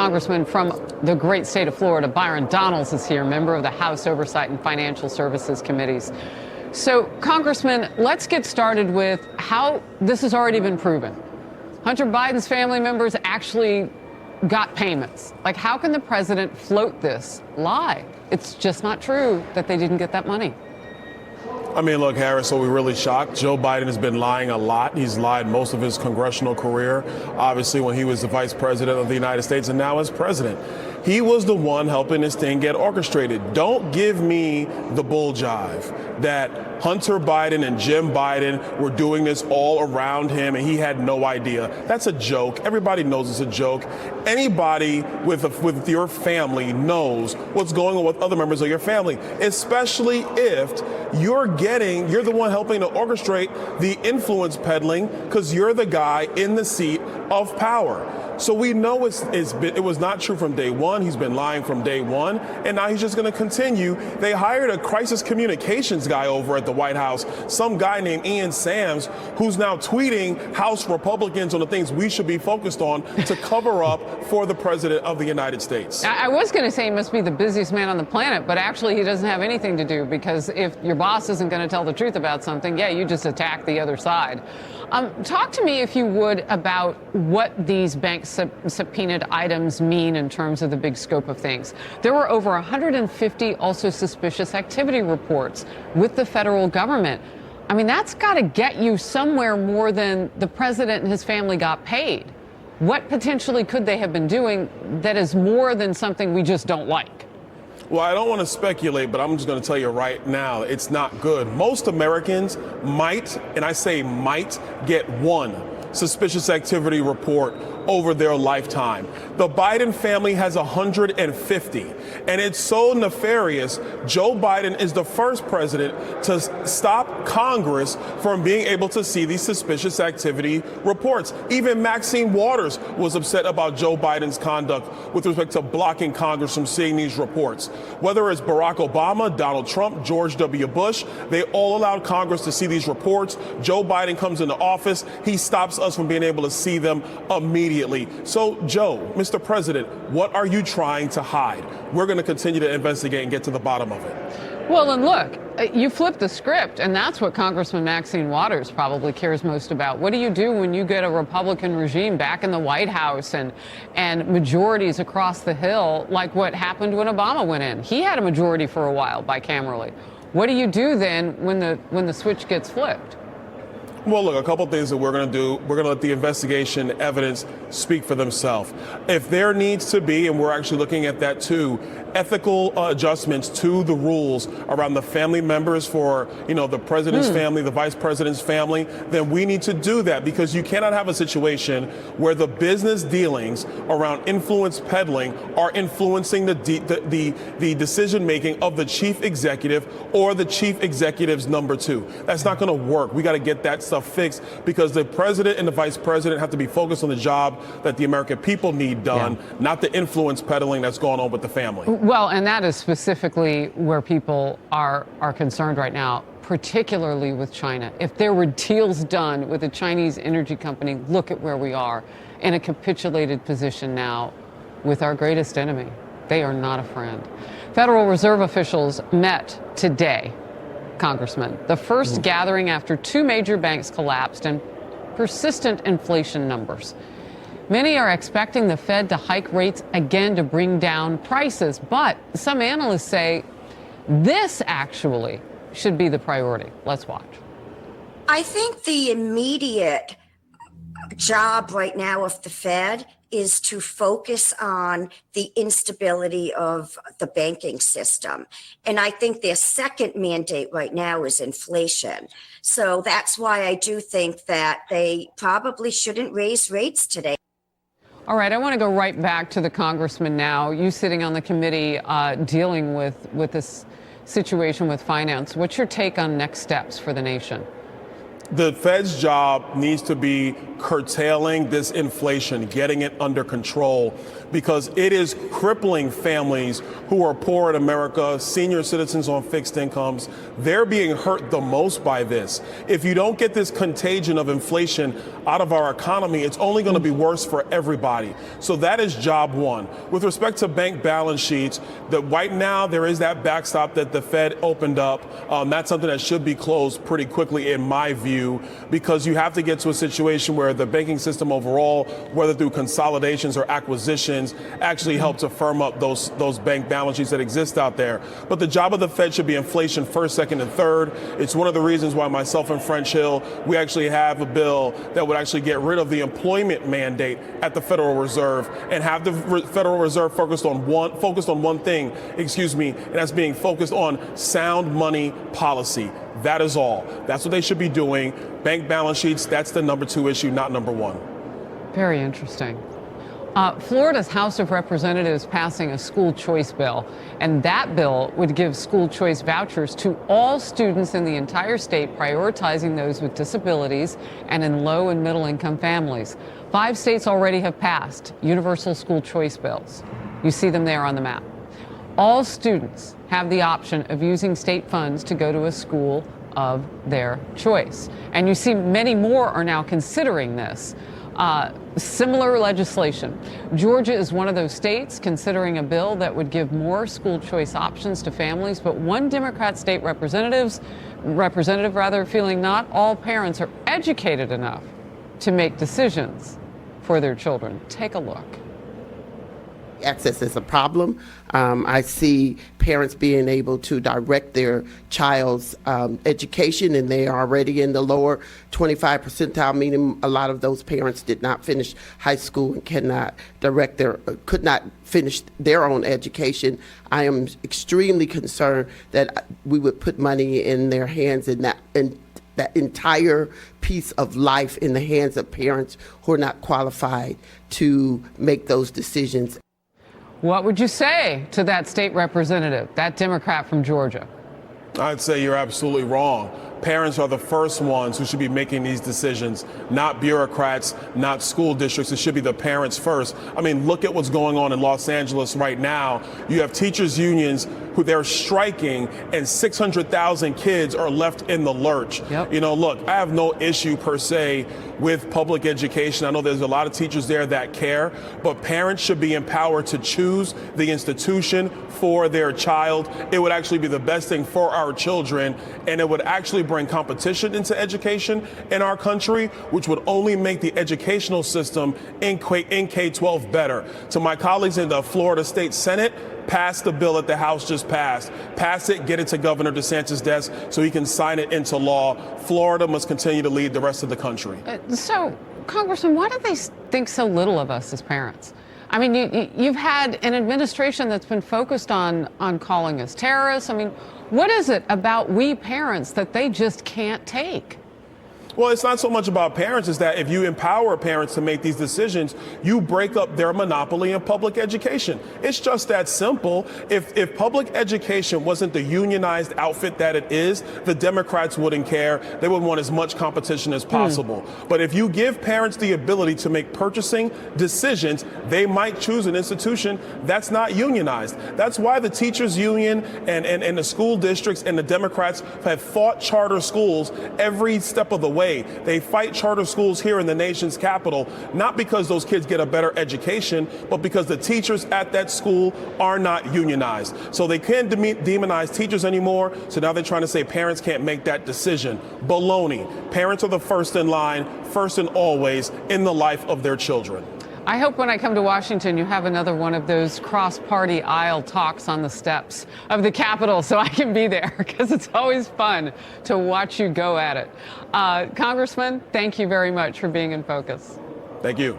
Congressman from the great state of Florida, Byron Donalds is here, member of the House Oversight and Financial Services Committees. So, Congressman, let's get started with how this has already been proven. Hunter Biden's family members actually got payments. Like, how can the president float this lie? It's just not true that they didn't get that money. I mean, look, Harris, so we're really shocked. Joe Biden has been lying a lot. He's lied most of his congressional career, obviously when he was the vice president of the United States and now as president. He was the one helping this thing get orchestrated. Don't give me the bull jive that Hunter Biden and Jim Biden were doing this all around him and he had no idea. That's a joke. Everybody knows it's a joke. Anybody with your family knows what's going on with other members of your family, especially if you're the one helping to orchestrate the influence peddling because you're the guy in the seat of power. So we know it was not true from day one. He's been lying from day one, and now he's just going to continue. They hired a crisis communications guy over at the White House, some guy named Ian Sams, who's now tweeting House Republicans on the things we should be focused on to cover up for the president of the United States. I was going to say he must be the busiest man on the planet, but actually he doesn't have anything to do, because if your boss isn't going to tell the truth about something, yeah, you just attack the other side. Talk to me, if you would, about what these bank subpoenaed items mean in terms of the big scope of things. There were over 150 also suspicious activity reports with the federal government. I mean, that's got to get you somewhere more than the president and his family got paid. What potentially could they have been doing that is more than something we just don't like? Well, I don't want to speculate, but I'm just going to tell you right now, it's not good. Most Americans might, and I say might, get one suspicious activity report over their lifetime. The Biden family has 150, and it's so nefarious. Joe Biden is the first president to stop Congress from being able to see these suspicious activity reports. Even Maxine Waters was upset about Joe Biden's conduct with respect to blocking Congress from seeing these reports. Whether it's Barack Obama, Donald Trump, George W. Bush, they all allowed Congress to see these reports. Joe Biden comes into office, he stops us from being able to see them immediately. So, Joe, Mr. President, what are you trying to hide? We're going to continue to investigate and get to the bottom of it. Well, and look, you flipped the script, and that's what Congressman Maxine Waters probably cares most about. What do you do when you get a Republican regime back in the White House and majorities across the Hill, like what happened when Obama went in? He had a majority for a while bicamerally. What do you do then when the switch gets flipped? Well, look, a couple things that we're going to do. We're going to let the investigation evidence speak for themselves. If there needs to be, and we're actually looking at that too, ethical adjustments to the rules around the family members for, the president's family, the vice president's family, then we need to do that, because you cannot have a situation where the business dealings around influence peddling are influencing the decision making of the chief executive or the chief executive's number two. That's not going to work. We got to get that stuff fixed, because the president and the vice president have to be focused on the job that the American people need done, not the influence peddling that's going on with the family. Well, and that is specifically where people are concerned right now, particularly with China. If there were deals done with a Chinese energy company, look at where we are, in a capitulated position now with our greatest enemy. They are not a friend. Federal Reserve officials met today, Congressman, the first gathering after two major banks collapsed and persistent inflation numbers. Many are expecting the Fed to hike rates again to bring down prices, but some analysts say this actually should be the priority. Let's watch. I think the immediate job right now of the Fed is to focus on the instability of the banking system. And I think their second mandate right now is inflation. So that's why I do think that they probably shouldn't raise rates today. All right, I want to go right back to the congressman now. You sitting on the committee dealing with this situation with finance. What's your take on next steps for the nation? The Fed's job needs to be curtailing this inflation, getting it under control, because it is crippling families who are poor in America, senior citizens on fixed incomes. They're being hurt the most by this. If you don't get this contagion of inflation out of our economy, it's only going to be worse for everybody. So that is job one. With respect to bank balance sheets, that right now there is that backstop that the Fed opened up. That's something that should be closed pretty quickly, in my view, because you have to get to a situation where the banking system overall, whether through consolidations or acquisitions, actually help to firm up those bank balance sheets that exist out there. But the job of the Fed should be inflation first, second, and third. It's one of the reasons why myself and French Hill, we actually have a bill that would actually get rid of the employment mandate at the Federal Reserve and have the Federal Reserve focused on one thing, and that's being focused on sound money policy. That is all. That's what they should be doing. Bank balance sheets, that's the number 2 issue, not number 1. Very interesting. Florida's House of Representatives passing a school choice bill, and that bill would give school choice vouchers to all students in the entire state, prioritizing those with disabilities and in low and middle income families. 5 states already have passed universal school choice bills. You see them there on the map. All students have the option of using state funds to go to a school of their choice. And you see many more are now considering this. Similar legislation. Georgia is one of those states considering a bill that would give more school choice options to families, but one Democrat state representative feeling not all parents are educated enough to make decisions for their children. Take a look. Access is a problem. I see parents being able to direct their child's education, and they are already in the lower 25 percentile, meaning a lot of those parents did not finish high school and could not finish their own education. I am extremely concerned that we would put money in their hands and that entire piece of life in the hands of parents who are not qualified to make those decisions. What would you say to that state representative, that Democrat from Georgia? I'd say you're absolutely wrong. Parents are the first ones who should be making these decisions, not bureaucrats, not school districts. It should be the parents first. I mean, look at what's going on in Los Angeles right now. You have teachers' unions who they're striking, and 600,000 kids are left in the lurch. Yep. You know, look, I have no issue per se with public education. I know there's a lot of teachers there that care, but parents should be empowered to choose the institution for their child. It would actually be the best thing for our children, and it would actually bring competition into education in our country, which would only make the educational system in K-12 better. To my colleagues in the Florida State Senate, pass the bill that the House just passed. Pass it, get it to Governor DeSantis' desk so he can sign it into law. Florida must continue to lead the rest of the country. So, Congressman, why do they think so little of us as parents? I mean, you've had an administration that's been focused on calling us terrorists. I mean, what is it about we parents that they just can't take? Well, it's not so much about parents, it's that if you empower parents to make these decisions, you break up their monopoly in public education. It's just that simple. If public education wasn't the unionized outfit that it is, the Democrats wouldn't care. They would want as much competition as possible. But if you give parents the ability to make purchasing decisions, they might choose an institution that's not unionized. That's why the teachers union and the school districts and the Democrats have fought charter schools every step of the way. They fight charter schools here in the nation's capital, not because those kids get a better education, but because the teachers at that school are not unionized. So they can't demonize teachers anymore. So now they're trying to say parents can't make that decision. Baloney. Parents are the first in line, first and always in the life of their children. I hope when I come to Washington, you have another one of those cross-party aisle talks on the steps of the Capitol so I can be there, because it's always fun to watch you go at it. Congressman, thank you very much for being in focus. Thank you.